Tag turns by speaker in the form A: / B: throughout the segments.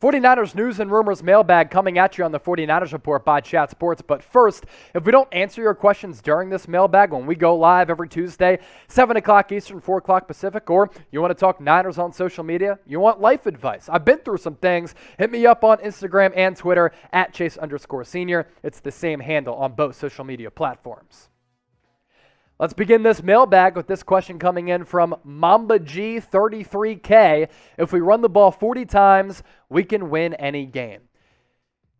A: 49ers news and rumors mailbag coming at you on the 49ers Report by Chat Sports. But first, if we don't answer your questions during this mailbag when we go live every Tuesday, 7 o'clock Eastern, 4 o'clock Pacific, or you want to talk Niners on social media, you want life advice, I've been through some things, hit me up on Instagram and Twitter at Chase_Senior. It's the same handle on both social media platforms. Let's begin this mailbag with this question coming in from Mamba G33K. If we run the ball 40 times, we can win any game.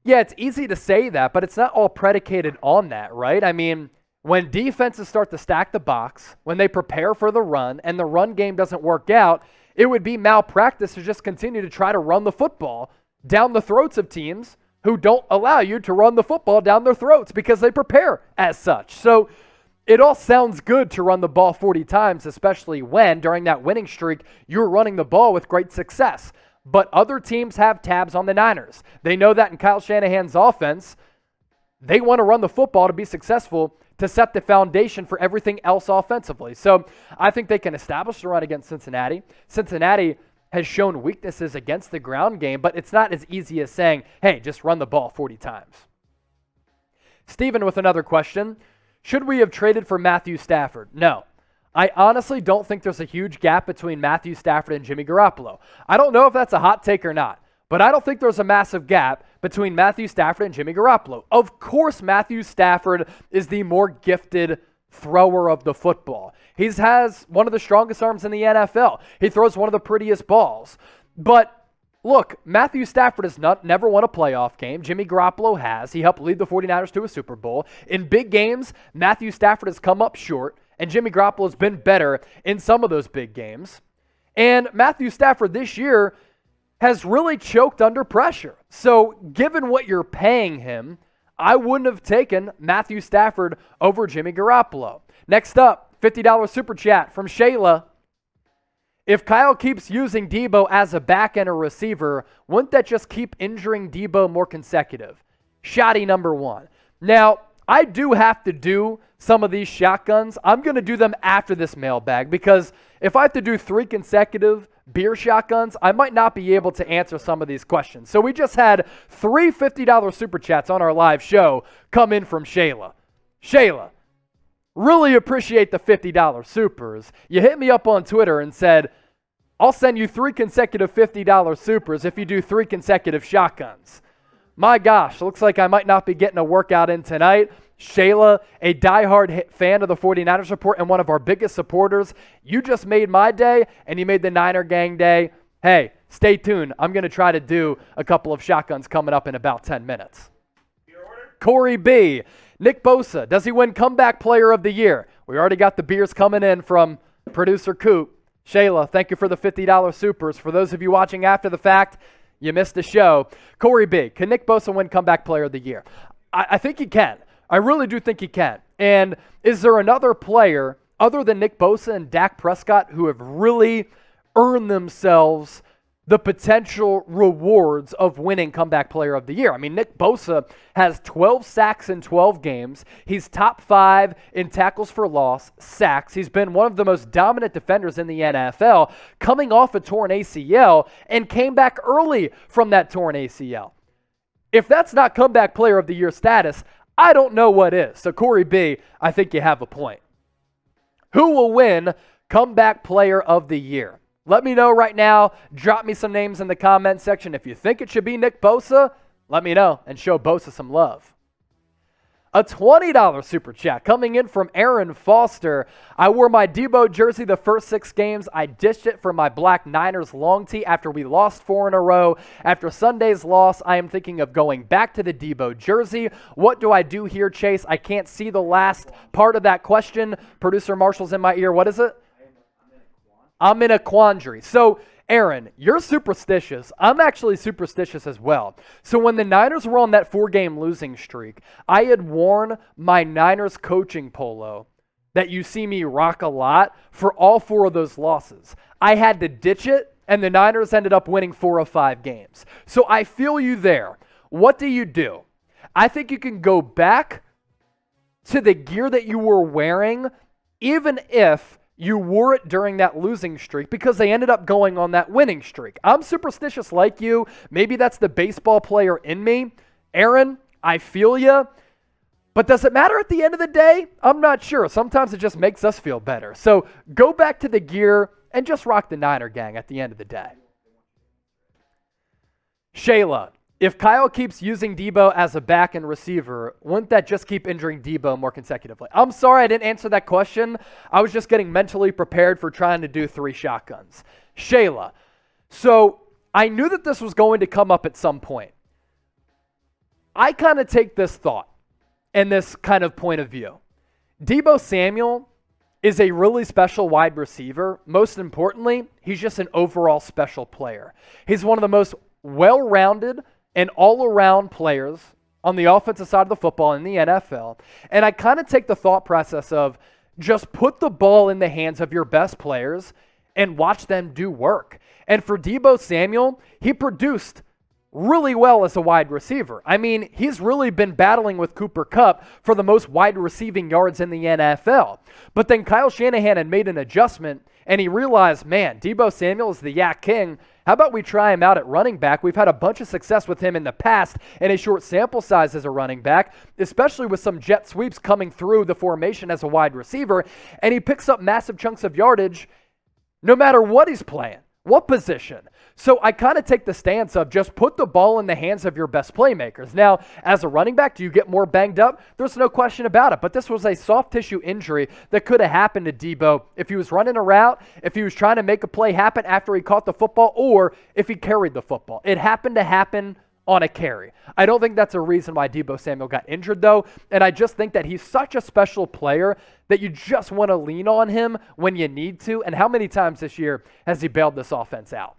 A: Yeah, it's easy to say that, but it's not all predicated on that, right? I mean, when defenses start to stack the box, when they prepare for the run, and the run game doesn't work out, it would be malpractice to just continue to try to run the football down the throats of teams who don't allow you to run the football down their throats because they prepare as such. So it all sounds good to run the ball 40 times, especially when, during that winning streak, you're running the ball with great success. But other teams have tabs on the Niners. They know that in Kyle Shanahan's offense, they want to run the football to be successful, to set the foundation for everything else offensively. So I think they can establish the run against Cincinnati. Cincinnati has shown weaknesses against the ground game, but it's not as easy as saying, hey, just run the ball 40 times. Steven with another question. Should we have traded for Matthew Stafford? No. I honestly don't think there's a huge gap between Matthew Stafford and Jimmy Garoppolo. I don't know if that's a hot take or not, but I don't think there's a massive gap between Matthew Stafford and Jimmy Garoppolo. Of course, Matthew Stafford is the more gifted thrower of the football. He has one of the strongest arms in the NFL. He throws one of the prettiest balls. But look, Matthew Stafford has never won a playoff game. Jimmy Garoppolo has. He helped lead the 49ers to a Super Bowl. In big games, Matthew Stafford has come up short, and Jimmy Garoppolo has been better in some of those big games. And Matthew Stafford this year has really choked under pressure. So given what you're paying him, I wouldn't have taken Matthew Stafford over Jimmy Garoppolo. Next up, $50 Super Chat from Shaylah. If Kyle keeps using Deebo as a back and a receiver, wouldn't that just keep injuring Deebo more consecutive? Shotty number one. Now, I do have to do some of these shotguns. I'm going to do them after this mailbag because if I have to do 3 consecutive beer shotguns, I might not be able to answer some of these questions. So we just had 3 $50 Super Chats on our live show come in from Shaylah. Shaylah, really appreciate the $50 supers. You hit me up on Twitter and said, I'll send you 3 consecutive $50 supers if you do 3 consecutive shotguns. My gosh, looks like I might not be getting a workout in tonight. Shaylah, a diehard fan of the 49ers Report and one of our biggest supporters, you just made my day and you made the Niner Gang day. Hey, stay tuned. I'm going to try to do a couple of shotguns coming up in about 10 minutes. Cory B. Nick Bosa, does he win Comeback Player of the Year? We already got the beers coming in from producer Coop. Shaylah, thank you for the $50 supers. For those of you watching after the fact, you missed the show. Cory B, can Nick Bosa win Comeback Player of the Year? I think he can. I really do think he can. And is there another player other than Nick Bosa and Dak Prescott who have really earned themselves the potential rewards of winning Comeback Player of the Year? I mean, Nick Bosa has 12 sacks in 12 games. He's top 5 in tackles for loss, sacks. He's been one of the most dominant defenders in the NFL, coming off a torn ACL, and came back early from that torn ACL. If that's not Comeback Player of the Year status, I don't know what is. So, Cory B, I think you have a point. Who will win Comeback Player of the Year? Let me know right now. Drop me some names in the comment section. If you think it should be Nick Bosa, let me know and show Bosa some love. A $20 Super Chat coming in from Aaron Foster. I wore my Deebo jersey the first 6 games. I ditched it for my Black Niners long tee after we lost 4 in a row. After Sunday's loss, I am thinking of going back to the Deebo jersey. What do I do here, Chase? I can't see the last part of that question. Producer Marshall's in my ear. What is it? I'm in a quandary. So, Aaron, you're superstitious. I'm actually superstitious as well. So when the Niners were on that 4-game losing streak, I had worn my Niners coaching polo that you see me rock a lot for all 4 of those losses. I had to ditch it, and the Niners ended up winning 4 of 5 games. So I feel you there. What do? I think you can go back to the gear that you were wearing, even if you wore it during that losing streak because they ended up going on that winning streak. I'm superstitious like you. Maybe that's the baseball player in me. Aaron, I feel you. But does it matter at the end of the day? I'm not sure. Sometimes it just makes us feel better. So go back to the gear and just rock the Niner gang at the end of the day. Shaylah, if Kyle keeps using Deebo as a back and receiver, wouldn't that just keep injuring Deebo more consecutively? I'm sorry I didn't answer that question. I was just getting mentally prepared for trying to do 3 shotguns. Shaylah, so I knew that this was going to come up at some point. I kind of take this thought and this kind of point of view. Deebo Samuel is a really special wide receiver. Most importantly, he's just an overall special player. He's one of the most well-rounded and all-around players on the offensive side of the football in the NFL. And I kind of take the thought process of just put the ball in the hands of your best players and watch them do work. And for Deebo Samuel, he produced really well as a wide receiver. I mean, he's really been battling with Cooper Kupp for the most wide receiving yards in the NFL. But then Kyle Shanahan had made an adjustment, and he realized, man, Deebo Samuel is the Yak King. How about we try him out at running back? We've had a bunch of success with him in the past in a short sample size as a running back, especially with some jet sweeps coming through the formation as a wide receiver, and he picks up massive chunks of yardage no matter what he's playing, what position. So I kind of take the stance of just put the ball in the hands of your best playmakers. Now, as a running back, do you get more banged up? There's no question about it. But this was a soft tissue injury that could have happened to Deebo if he was running a route, if he was trying to make a play happen after he caught the football, or if he carried the football. It happened to happen on a carry. I don't think that's a reason why Deebo Samuel got injured, though, and I just think that he's such a special player that you just want to lean on him when you need to. And how many times this year has he bailed this offense out?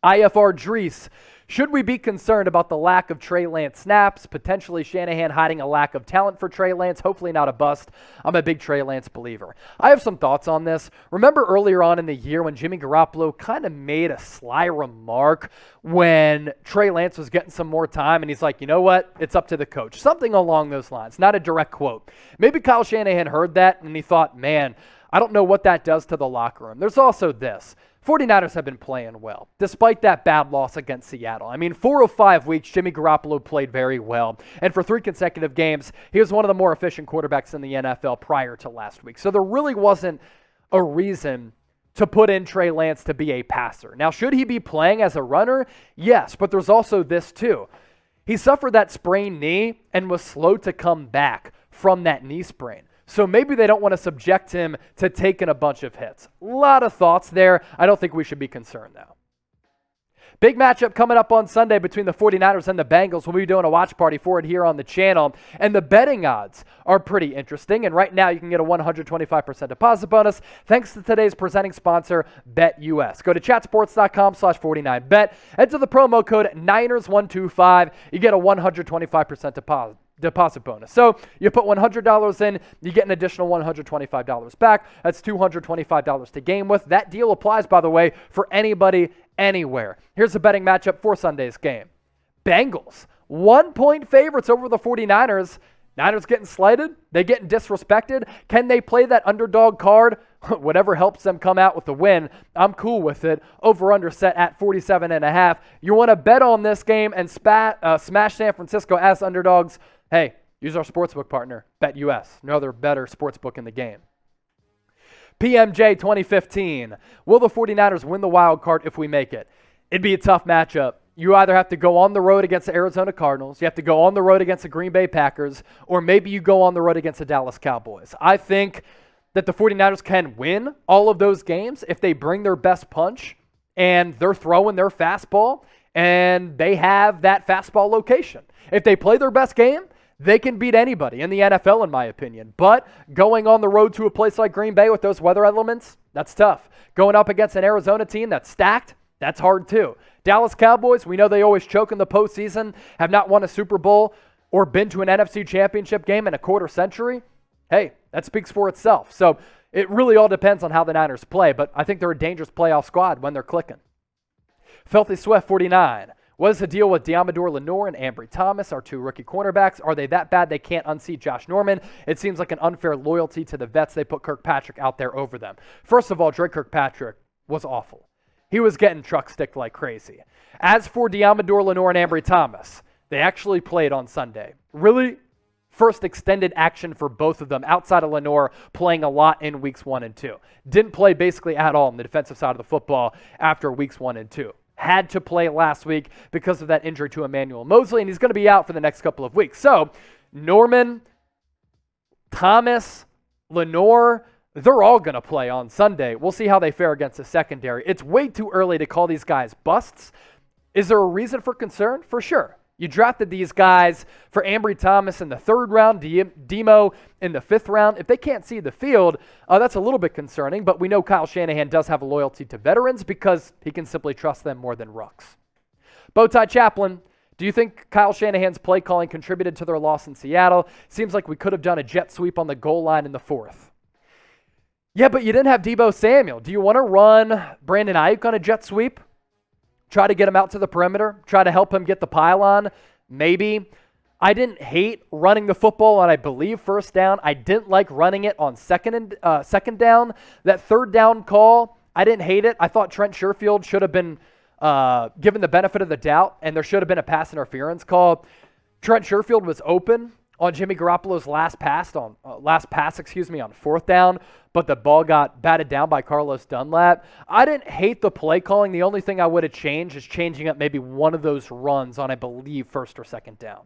A: IFR Drees, should we be concerned about the lack of Trey Lance snaps? Potentially Shanahan hiding a lack of talent for Trey Lance. Hopefully not a bust. I'm a big Trey Lance believer. I have some thoughts on this. Remember earlier on in the year when Jimmy Garoppolo kind of made a sly remark when Trey Lance was getting some more time, and he's like, you know what? It's up to the coach. Something along those lines. Not a direct quote. Maybe Kyle Shanahan heard that, and he thought, man, I don't know what that does to the locker room. There's also this. 49ers have been playing well, despite that bad loss against Seattle. I mean, 4 of 5 weeks, Jimmy Garoppolo played very well. And for 3 consecutive games, he was one of the more efficient quarterbacks in the NFL prior to last week. So there really wasn't a reason to put in Trey Lance to be a passer. Now, should he be playing as a runner? Yes, but there's also this too. He suffered that sprained knee and was slow to come back from that knee sprain. So maybe they don't want to subject him to taking a bunch of hits. A lot of thoughts there. I don't think we should be concerned, though. Big matchup coming up on Sunday between the 49ers and the Bengals. We'll be doing a watch party for it here on the channel. And the betting odds are pretty interesting. And right now you can get a 125% deposit bonus thanks to today's presenting sponsor, BetUS. Go to chatsports.com/49bet. Enter the promo code Niners125. You get a 125% deposit bonus. So you put $100 in, you get an additional $125 back. That's $225 to game with. That deal applies, by the way, for anybody, anywhere. Here's the betting matchup for Sunday's game. Bengals, 1-point favorites over the 49ers. Niners getting slighted. They getting disrespected. Can they play that underdog card? Whatever helps them come out with the win, I'm cool with it. Over-under set at 47.5. You want to bet on this game and smash San Francisco as underdogs? Hey, use our sportsbook partner, BetUS. No other better sportsbook in the game. PMJ 2015. Will the 49ers win the wild card if we make it? It'd be a tough matchup. You either have to go on the road against the Arizona Cardinals, you have to go on the road against the Green Bay Packers, or maybe you go on the road against the Dallas Cowboys. I think that the 49ers can win all of those games if they bring their best punch and they're throwing their fastball and they have that fastball location. If they play their best game, they can beat anybody in the NFL, in my opinion. But going on the road to a place like Green Bay with those weather elements, that's tough. Going up against an Arizona team that's stacked, that's hard too. Dallas Cowboys, we know they always choke in the postseason, have not won a Super Bowl or been to an NFC championship game in a quarter century. Hey, that speaks for itself. So it really all depends on how the Niners play, but I think they're a dangerous playoff squad when they're clicking. Filthy Swift 49. What is the deal with Deommodore Lenoir and Ambry Thomas, our two rookie cornerbacks? Are they that bad they can't unseat Josh Norman? It seems like an unfair loyalty to the vets. They put Kirkpatrick out there over them. First of all, Drake Kirkpatrick was awful. He was getting truck sticked like crazy. As for Deommodore Lenoir and Ambry Thomas, they actually played on Sunday. Really first extended action for both of them outside of Lenoir playing a lot in weeks 1 and 2. Didn't play basically at all on the defensive side of the football after weeks 1 and 2. Had to play last week because of that injury to Emmanuel Moseley, and he's going to be out for the next couple of weeks. So Norman, Thomas, Lenoir, they're all going to play on Sunday. We'll see how they fare against the secondary. It's way too early to call these guys busts. Is there a reason for concern? For sure. You drafted these guys for Ambry Thomas in the 3rd round, Demo in the 5th round. If they can't see the field, that's a little bit concerning, but we know Kyle Shanahan does have a loyalty to veterans because he can simply trust them more than rooks. Bow Tie Chaplain, do you think Kyle Shanahan's play calling contributed to their loss in Seattle? Seems like we could have done a jet sweep on the goal line in the 4th. Yeah, but you didn't have Deebo Samuel. Do you want to run Brandon Ayuk on a jet sweep? Try to get him out to the perimeter. Try to help him get the pylon. Maybe. I didn't hate running the football on, I believe, 1st down. I didn't like running it on second down. That 3rd down call, I didn't hate it. I thought Trent Sherfield should have been given the benefit of the doubt, and there should have been a pass interference call. Trent Sherfield was open on Jimmy Garoppolo's last pass on 4th down, but the ball got batted down by Carlos Dunlap. I didn't hate the play calling. The only thing I would have changed is changing up maybe one of those runs on, I believe, 1st or 2nd down.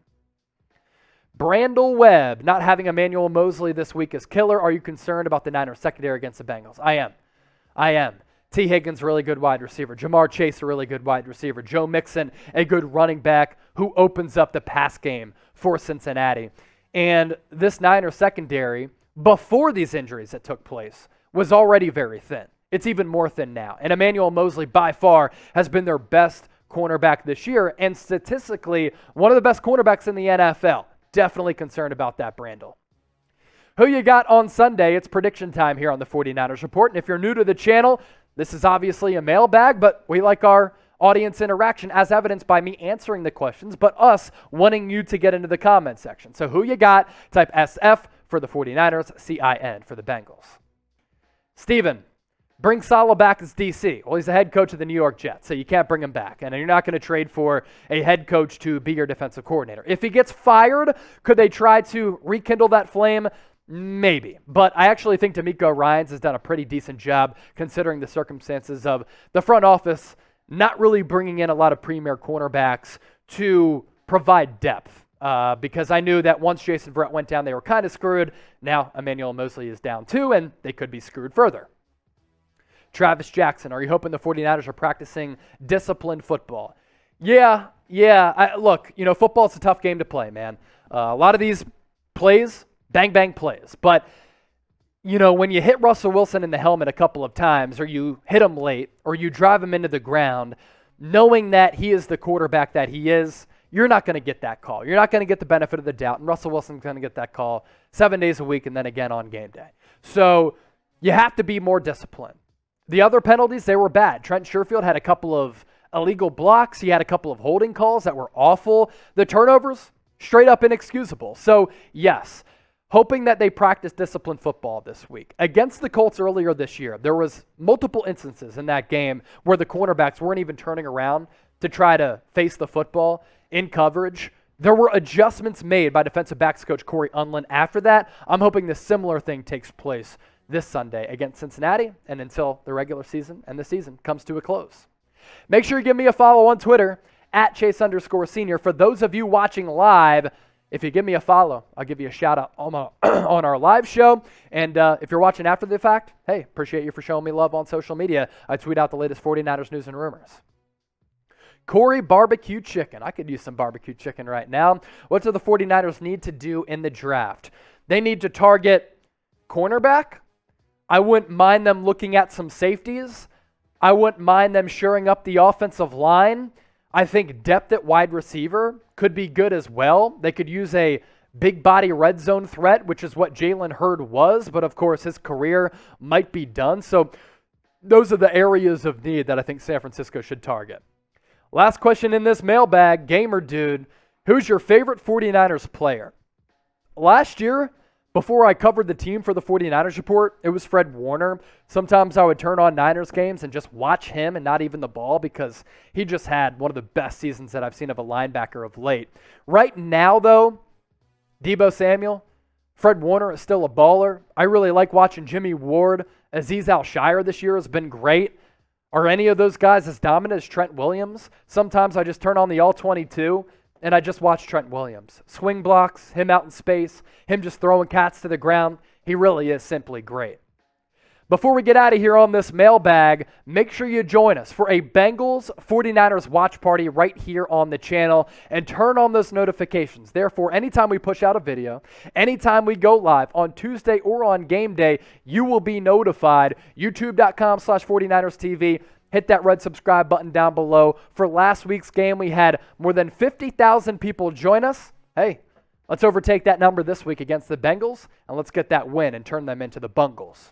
A: Brandel Webb not having Emmanuel Moseley this week is killer. Are you concerned about the Niners secondary against the Bengals? I am. T. Higgins, really good wide receiver. Jamar Chase, a really good wide receiver. Joe Mixon, a good running back who opens up the pass game for Cincinnati. And this Niners secondary, before these injuries that took place, was already very thin. It's even more thin now. And Emmanuel Moseley, by far, has been their best cornerback this year, and statistically, one of the best cornerbacks in the NFL. Definitely concerned about that, Brandel. Who you got on Sunday? It's prediction time here on the 49ers Report. And if you're new to the channel, this is obviously a mailbag, but we like our audience interaction as evidenced by me answering the questions, but us wanting you to get into the comment section. So who you got? Type SF for the 49ers, CIN for the Bengals. Steven, bring Saleh back as DC. Well, he's the head coach of the New York Jets, so you can't bring him back. And you're not going to trade for a head coach to be your defensive coordinator. If he gets fired, could they try to rekindle that flame? Maybe. But I actually think D'Amico Ryans has done a pretty decent job considering the circumstances of the front office not really bringing in a lot of premier cornerbacks to provide depth. Because I knew that once Jason Verrett went down, they were kind of screwed. Now Emmanuel Moseley is down too, and they could be screwed further. Travis Jackson, are you hoping the 49ers are practicing disciplined football? Yeah. Look, football's a tough game to play, man. A lot of these plays, bang plays. But, when you hit Russell Wilson in the helmet a couple of times, or you hit him late, or you drive him into the ground, knowing that he is the quarterback that he is, you're not going to get that call. You're not going to get the benefit of the doubt, and Russell Wilson's going to get that call 7 days a week and then again on game day. So you have to be more disciplined. The other penalties, they were bad. Trent Sherfield had a couple of illegal blocks. He had a couple of holding calls that were awful. The turnovers, straight up inexcusable. So, yes, hoping that they practice disciplined football this week. Against the Colts earlier this year, there was multiple instances in that game where the cornerbacks weren't even turning around to try to face the football in coverage. There were adjustments made by defensive backs coach Corey Unlin after that. I'm hoping the similar thing takes place this Sunday against Cincinnati and until the regular season and the season comes to a close. Make sure you give me a follow on Twitter at Chase_Senior. For those of you watching live, if you give me a follow, I'll give you a shout out on our live show. And if you're watching after the fact, hey, appreciate you for showing me love on social media. I tweet out the latest 49ers news and rumors. Cory barbecue chicken. I could use some barbecue chicken right now. What do the 49ers need to do in the draft? They need to target cornerback. I wouldn't mind them looking at some safeties. I wouldn't mind them shoring up the offensive line. I think depth at wide receiver could be good as well. They could use a big body red zone threat, which is what Jalen Hurd was, but of course his career might be done. So those are the areas of need that I think San Francisco should target. Last question in this mailbag, GamerDude. Who's your favorite 49ers player? Last year, before I covered the team for the 49ers report, it was Fred Warner. Sometimes I would turn on Niners games and just watch him and not even the ball because he just had one of the best seasons that I've seen of a linebacker of late. Right now, though, Deebo Samuel, Fred Warner is still a baller. I really like watching Jimmy Ward. Azeez Al-Shire this year has been great. Are any of those guys as dominant as Trent Williams? Sometimes I just turn on the All-22 and I just watch Trent Williams. Swing blocks, him out in space, him just throwing cats to the ground. He really is simply great. Before we get out of here on this mailbag, make sure you join us for a Bengals 49ers watch party right here on the channel and turn on those notifications. Therefore, anytime we push out a video, anytime we go live on Tuesday or on game day, you will be notified. YouTube.com/49ers TV. Hit that red subscribe button down below. For last week's game, we had more than 50,000 people join us. Hey, let's overtake that number this week against the Bengals, and let's get that win and turn them into the Bungles.